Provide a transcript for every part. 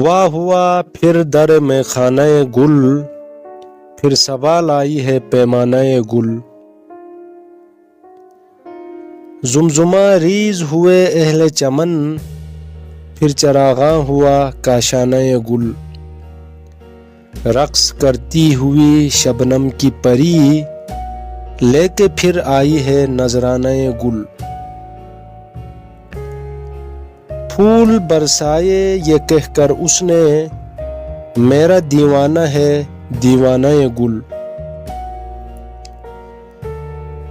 واہ ہوا پھر در میں خانہ گل، پھر سوال آئی ہے پیمانہ گل۔ زمزمہ ریز ہوئے اہل چمن، پھر چراغاں ہوا کاشانہ گل۔ رقص کرتی ہوئی شبنم کی پری، لے کے پھر آئی ہے نذرانہ گل۔ پھول برسائے یہ کہہ کر اس نے، میرا دیوانہ ہے دیوانہ گل۔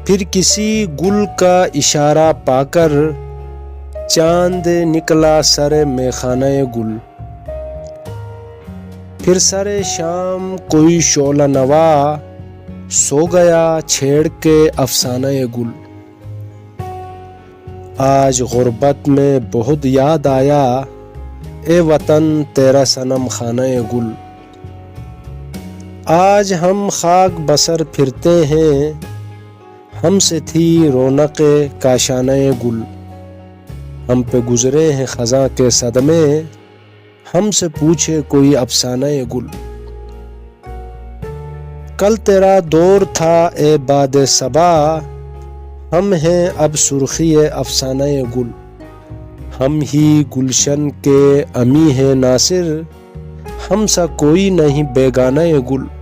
پھر کسی گل کا اشارہ پا کر، چاند نکلا سر میخانہ گل۔ پھر سر شام کوئی شعلہ نوا، سو گیا چھیڑ کے افسانہ گل۔ آج غربت میں بہت یاد آیا، اے وطن تیرا صنم خانہ گل۔ آج ہم خاک بسر پھرتے ہیں، ہم سے تھی رونق کاشانہ گل۔ ہم پہ گزرے ہیں خزاں کے صدمے، ہم سے پوچھے کوئی افسانہ گل۔ کل تیرا دور تھا اے باد صبا، ہم ہیں اب سرخی افسانہ گل۔ ہم ہی گلشن کے امی ہیں ناصر، ہم سا کوئی نہیں بیگانہ گل۔